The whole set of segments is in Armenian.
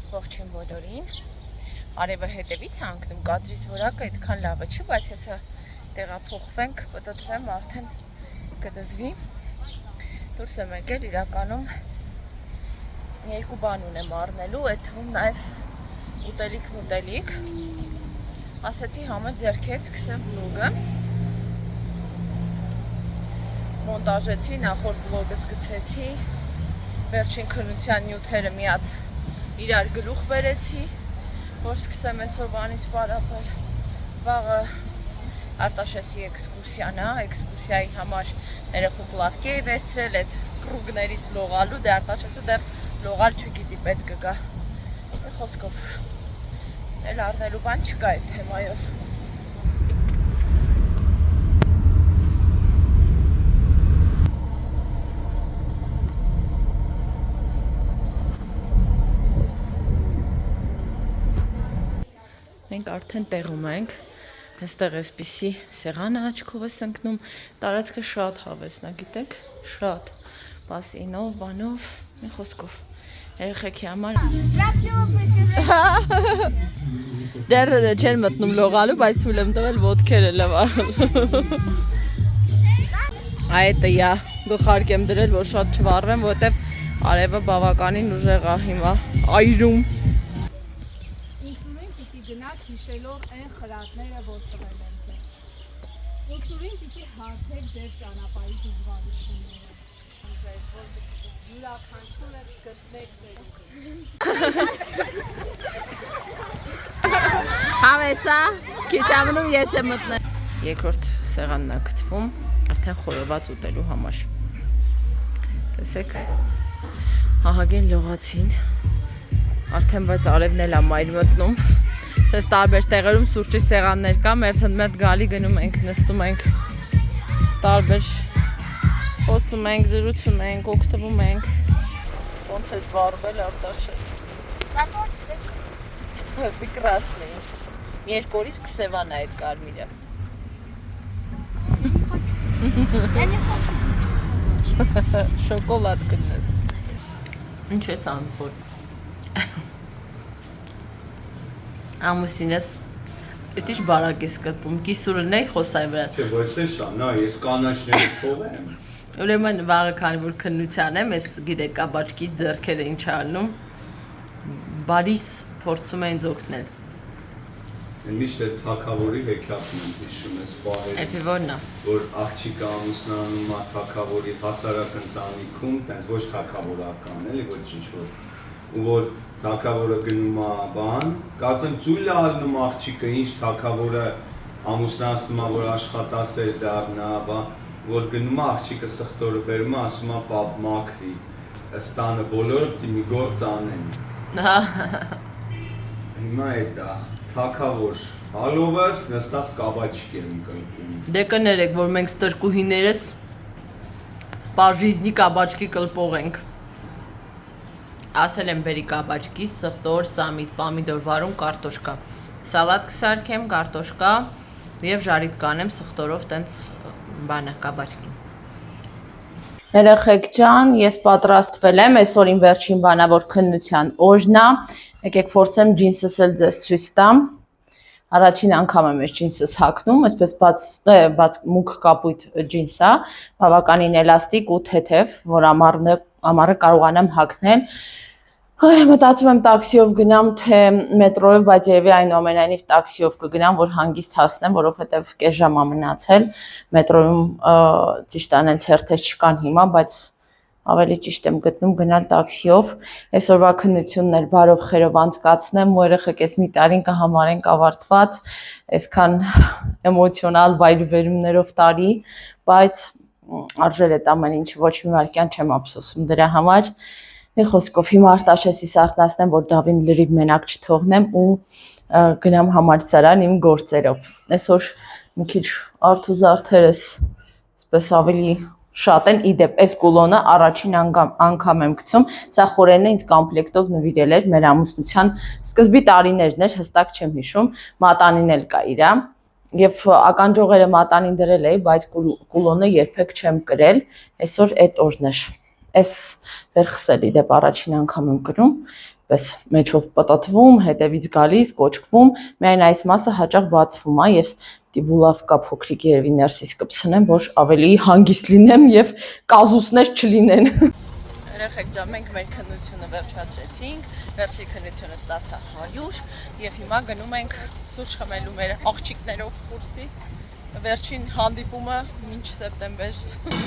Ողջույն բոլորին։ Արևը հետևից անկնում, կադրից որակը այդքան լավը չի, բայց հեսա տեղափոխվենք, պտտվեմ, արդեն կդզվի։ Դուրս եմ եկել, իրականում երկու բան ունեմ առնելու, այդ թվում նաև ուտելիք։ Ասացի համը ձեռքեց սկսեմ վլոգը։ Մոնտաժեցի, նախորդ վլոգը սկսեցի, վերջին քննության նյութերը մի հատ իրար գլուխ բերեցի, որ սկսեմ այսօրվանից պարապել։ Վաղը Արտաշեսի էքսկուրսիան է, էքսկուրսիայի համար երեխու պլատկի էի վերցրել, այդ կրուգներից լողալու, դե Արտաշեսը դեռ լողալ չգիտի, պետք կգա։ Խոսքով, էլ առնելու բան չկա այդ թեմայով։ Մենք արդեն տեղում ենք, այստեղ այսպիսի սեղանը աչքովս ընկնում, տարածքը շատ հավեսն է, գիտեք, շատ, բասինով, բանով, մի խոսքով, երեխեքի համար։ Դեռ չեն մտնում լողալու, բայց թույլ եմ տվել ոտքերը լվալ։ Այդ է, գլխարկ եմ դրել, որ շատ չվառվեմ, որտև արևը բավականին ուժեղ է հիմա, այրում։ Հիշելով այն խրատները, որ տվել են ձեզ։ Ինքնուրույն պիտի հարթեք ձեր ճանապարհի դժվարությունները։ Ձեզ որպեսզի յուրաքանչյուրը գտնեք ձեր Հավեսա, քիչ ամնում ես եմ մտնել։ Երկրորդ սեղանն է գտվում, արդեն խորոված ուտելու համար։ Տեսեք, ահագին լողացին, արդեն բայց արևն էլ է մայր մտնում։ Սես տարբեր տեղերում սուրճի սեղաններ կա, մեր թնդմետ գալի գնում ենք, նստում ենք, տարբեր խոսում ենք, զրուցում ենք, օգտվում ենք։ Ոնց ես վարվել, Արտաշես։ Прекрасный։ Մի երկորից կսևան է այդ կարմիրը։ Շոկոլադ կնես։ Ինչ ես անում, ամուսինս պետք է բարակ ես կրպում, կիսուրն էի խոսայի վրա։ Չէ, բայց էսա, նա ես կանաչների թողեմ։ Ուրեմն վաղը քանի որ քննության եմ, ես գիտեք կաբաճկի ձեռքերը ինչ անում, բարիս փորձում են օգնել։ Միշտ է թակավորի հեքիաթն եմ հիշում ես պահերը։ Էփի որն է։ Որ աղջիկը ամուսնանում է թակավորի հասարակ ընտանիքում, տենց ոչ թակավորական, էլի ոչ ինչ-որ։ Ու որ թակավորը գնում է բան, կացեմ ծույլ է ալնում աղջիկը, ինչ թակավորը ամուսնացնում է, որ աշխատասեր դառնա, որ գնում է աղջիկը սխտորը բերում է, ասում է պապ մաքրի, ստանը բոլորը պիտի մի գործ անեն։ Հիմա էդ է, թակավոր, հալովս նստած կաբաճիկ եմ կլպում։ Դե կներեք, որ մենք ստրկուհիներս պաժիզնի կաբաճկի կլպող ենք։ Ասել եմ բերի կաբաճկի, սխտոր, սամիտ, պամիդոր վարում, կարտոշկա։ Սալատ կսարքեմ, կարտոշկա և ժարիտ կանեմ սխտորով տենց բանը կաբաճկի։ Երեխեք ջան, ես պատրաստվել եմ, այսօր իմ վերջին բանա, որ քննության օրն է, եկեք փորձեմ ջինսս էլ ձեզ ցույց տամ։ Առաջին անգամ եմ այս ջինսս հագնում, այսպես բաց մուգ կապույտ ջինս է, բավականին էլաստիկ ու թեթև, որ ամառը կարողանամ հագնել։ Մտածում եմ տաքսիով գնամ, թե մետրոյով, բայց երևի այնուամենայնիվ տաքսիով կգնամ, որ հանգիստ հասնեմ, որովհետև կես ժամ է մնացել, մետրոյում ճիշտ անենց հերթեր չկան հիմա, բայց ավելի ճիշտ եմ գտնում գնալ տաքսիով, այսօրվա քննությունն էլ բարով խերով անցկացնեմ, ու երեխեք էս մի տարին կհամարենք ավարտված, այսքան էմոցիոնալ վայրվերումներով տարի, բայց արժել այդ ամեն ինչ, ոչ մի վայրկյան չեմ ափսոսում դրա համար։ Մի խոսքով հիմա Արտաշեսիս արթնացնեմ, որ Դավին լրիվ մենակ չթողնեմ ու գնամ համալսարան իմ գործերով։ Այսօր մի քիչ արթուզարդերս այսպես ավելի շատ են, իդեպ այս կուլոնը առաջին անգամ եմ գցում, սա խորենը ինձ կոմպլեկտով նվիրել էր մեր ամուսնության սկզբի տարիներն էր, հստակ չեմ հիշում, մատանին էլ կա իրա, եւ ականջողերը մատանին դրել էի, բայց կուլոնը երբեք չեմ կրել, այսօր այդ օրն էր։ Այս վերխսելի դեպ առաջին անգամ եմ կրում, պես մեջով պատատվում, հետևից գալիս, կոճկվում, միայն այս մասը հաճախ բացվում է եւ տիբուլավկա փոքրիկ երևի ներսից կպցնեմ, որ ավելի հանգիստ լինեմ եւ կազուսներ չլինեն։ Երեխեք ջան, մենք մեր քննությունը վերջացրեցինք, վերջի քննությունը ստացա 100 եւ հիմա գնում ենք սուրճ խմելու մեր աղջիկներով կուրսի։ Վերջին հանդիպումը մինչ սեպտեմբեր։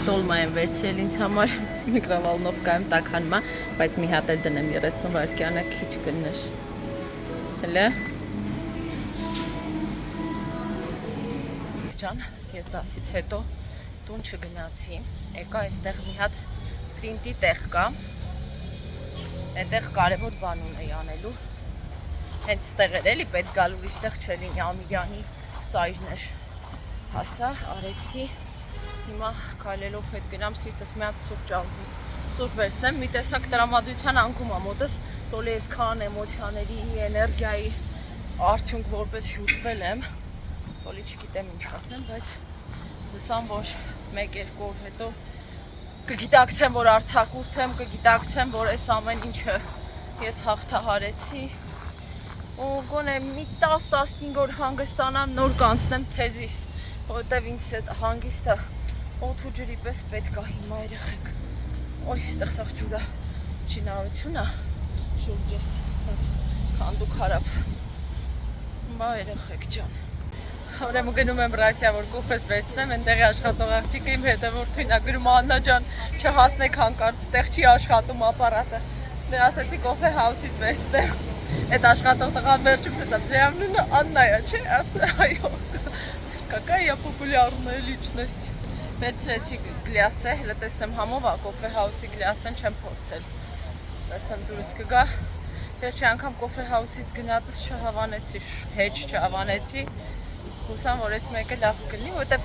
Տոլմա եմ վերցրել ինձ համար, միկրովալնովկայում տաքանմա, բայց մի հատ էլ դնեմ 30 վայրկյանը քիչ կներ։ Հələ։ Ջան, ես դասից հետո տուն չգնացի։ Եկա այստեղ մի հատ պրինտի տեղ կա։ Այդտեղ կարևոր բան ունեի անելու։ Հենց ստեղ էր էլի պետք գալ ուրիշտեղ չէ լինի Ամիրյանի ծայրներ։ Հասա, արեցի, հիմա քայլելով հետ գնամ սիրտս մի հատ սուրճ ալզի, սուրճ վերցնեմ, մի տեսակ տրամադրության անկում եմ, մոտս տոլի այսքան էմոցիաների, էներգիայի արդյունք որպես հյուսվել եմ, տոլի չգիտեմ ինչ ասեմ, բայց հուսամ, որ 1-2 օր հետո կգիտակցեմ, որ արձակուրդ եմ, կգիտակցեմ, որ այս ամեն ինչը ես հաղթահարեցի, ու գոնե մի 10-15 օր հանգստանամ, նոր կանցնեմ թեզիս, որտեվ ինձ այդ հանգիստը օդ ու ջրի պես պետք է հիմա երեխեք։ Օй, այստեղ սաղ ջուրը չինարությունը շուրջես քանդուկ հարապ։ Բա երեխեք ջան։ Ուրեմն գնում եմ ռացիա, որ կոֆես վերցնեմ, այնտեղի աշխատող աղջիկը իմ հետևորդին ա գրում Աննա ջան, չհասնեք հանկարծ, այդտեղ չի աշխատում ապարատը։ Դե ասացի կոֆե հաուսից վերցնեմ։ Այդ աշխատող տղան վերջում ասաց, «Ձեամնունը Աննայա, չէ՞» ասա, այո։ Какая популярная личность։ Վերցրեցի գլյասը, հələ տեսնեմ համով ա կոֆե հաուսի գլյասն չեմ փորձել։ Տեսնեմ դուրս կգա։ Վերջի անգամ կոֆե հաուսից գնացս չհավանեցի, հեչ չհավանեցի։ Հուսամ, որ այս մեկը լավ կլինի, որտեվ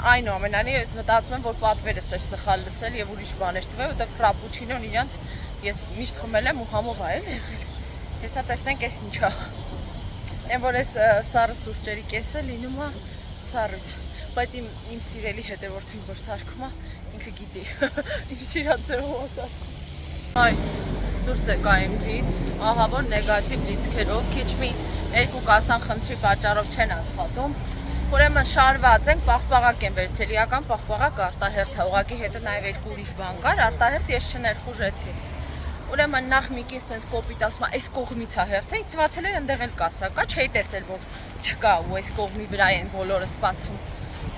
այնուամենայնիվ ես մտածում եմ, որ պատվերս էր սխալ լսել եւ ուրիշ բաներ տվել, որտեվ ֆրապուչինոն իրանց ես միշտ խմել եմ ու համով ա եղել։ Հեսա տեսնենք այս ինչա։ Եմ որ այս սառը սուրճերի կեսը լինում է սառույց, բայց իմ սիրելի հետևորդին որ սարքում է, ինքը գիտի, իմ սիրած ձևով սարքում։ Այ, դուրս եկա իմ դից, ահա որ նեգատիվ լիցքերով, քիչ մի 2 կասան խնդրի պատճառով չեն աշխատում, ուրեմն շարված ենք, պաղպաղակ են վերցել, իրական պաղպաղակ արտահերթ է, ուղղակի հետը նաև 2 ուրիշ բան կար, արտահերթ ես չներխուժեցի։ Ուրեմն նախ մի կես sense կոպիտ ասում է, այս կողմից է հերթը, ինձ թվացել էր ընդեղ էլ կասա կա, չէի տեսել, որ չկա ու այս կողմի վրա են բոլորը սպասում։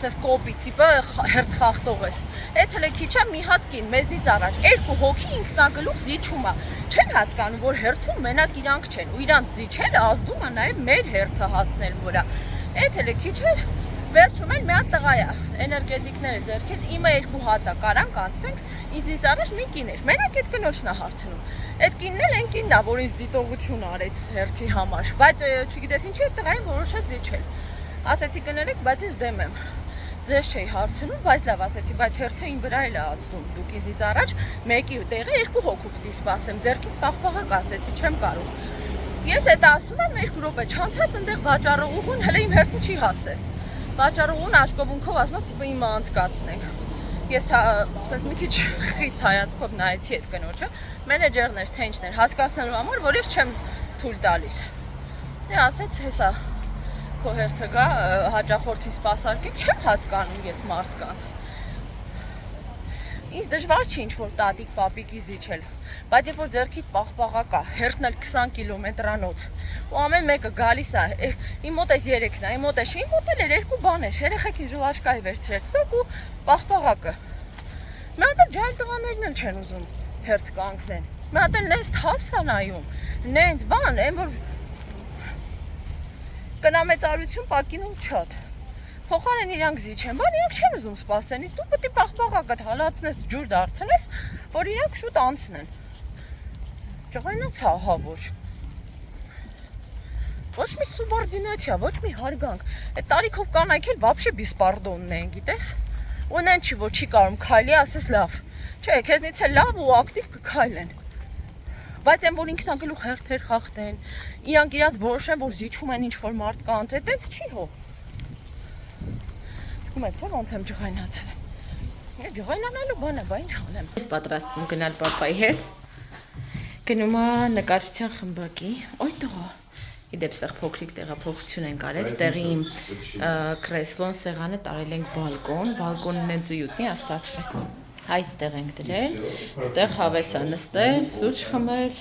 Sense կոպիտ տիպը հերթ խախտող ես։ Էդ հələ քիչ է մի հատ կին, մեզնից առաջ 2 հոգի ինքնագլուխ զիջում է։ Չեն հասկանում, որ հերթում մենակ իրանք չեն, ու իրանք զիջելը ազդում է նաև մեր հերթը հասնել վրա։ Էդ հələ քիչ է, վերջում էլ մի հատ տղա է, էներգետիկները ձեռքից, իմը 2 հատ է, կարանք անցնենք, ինձնից առաջ մի կին էր, մենակ այդ կնոջն է հարցնում։ Այդ կինն էլ այն կինն է, որ ինձ դիտողություն արեց հերթի համար, բայց չգիտես ինչի այդ տղային որոշեց զիջել։ Ասեցի կներեք, բայց ես դեմ եմ։ Ձեզ չէի հարցնում, բայց լավ ասեցի, բայց հերթը ին վրա էլ է ազդում։ Դուք ինձնից առաջ մեկի տեղը 2 հոգու պիտի սպասեմ, ձեռքից պաղպաղակ ասեցի, չեմ կարող։ Ես այդ ասում եմ 2 րոպե չանցած այնտեղ վաճառողուն հələ իմ հերթը չի հասել։ Վաճառողուն աշկոբունքով ասում է իմը անցկացնենք։ Ես ասես մի քիչ խիստ հայացքով նայեցի այդ կնոջը, մենեջերն էր, թե ինչն էր, հասկացնելու համար, որ ես չեմ թույլ տալիս։ Դե ասեց, հեսա քո հերթը գա, հաճախորդի սպասարկեք, չեմ հասկանում ես մարդկանց։ Ինձ դժվար չի ինչ-որ տատիկ պապիկի զիջել, բայց երբ որ ձեռքիդ պաղպաղակ է, հերթն էլ 20 կիլոմետրանոց, ու ամեն մեկը գալիս է, իմ մոտ էս 3-ն է, իմ մոտ էս, իմ մոտ էլ էր 2 բաներ, երեխեքին ժլաշկայի վերցրեց սոկ ու պաղպաղակը։ Մի հատ էլ ջայլ տղաներն էլ չեն ուզում հերթ կանգնեն, մի հատ էլ նենց թարս է նայում, նենց բան, այն որ կնամեծարություն պակինում չոտ։ Փոխարեն իրանք զիջեն, բան իրանք չեն ուզում սպասեն, իսկ դու պետք է պաղպաղակդ հալացնես, ջուր դարձնես, որ իրանք շուտ անցնեն։ Ջղայնաց է, ահա որ։ Ոչ մի սուբորդինացիա, ոչ մի հարգանք։ Այդ տարիքով կանայք էլ вообще բիսպարդոնն են, գիտես։ Ու նեն չի, որ չի կարում քայլի, ասես լավ։ Չէ, քեզնից էլ լավ ու ակտիվ կքայլեն։ Բայց այն որ ինքնագլուխ հերթեր խախտեն, իրանք իրաց որոշեն, որ զիջում են ինչ-որ մարդկանց, այդպես չի հո։ Դու մեծ ոնց եմ ջղայնացել։ Ջղայնանալու բան է, բա ինչ անեմ։ Ես պատրաստվում գնալ պապայի հետ։ Գնում է նկարչության խմբակի։ Ոյ տղա։ Իդեպ սեղ փոքրիկ տեղափոխություն են կարել, ստեղի իմ կրեսլոն սեղանը տարել ենք բալկոն, բալկոնն են ծույուտնի աստացվել։ Այստեղ ենք դրել, ստեղ հավես է նստել, սուրճ խմել,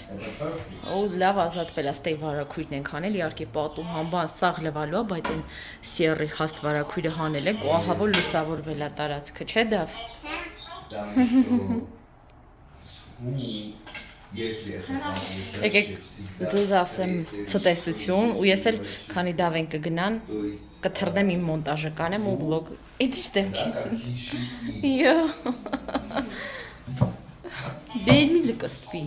ու լավ ազատվել է, ստեղ վարակույրն ենք հանել, իհարկե պատում համբան սաղ լվալու է, բայց այն սիերի հաստ վարակույրը հանել ենք, ու ահա որ լուսավորվել է տարածքը, չէ Դավ։ Եկեք ձեզ ասեմ ցտեսություն, ու ես էլ քանի Դավ են կգնան, կթռնեմ իմ մոնտաժը կանեմ ու վլոգ, էդի չտեմ քեզ։ Յո։ Բերմի լկստվի։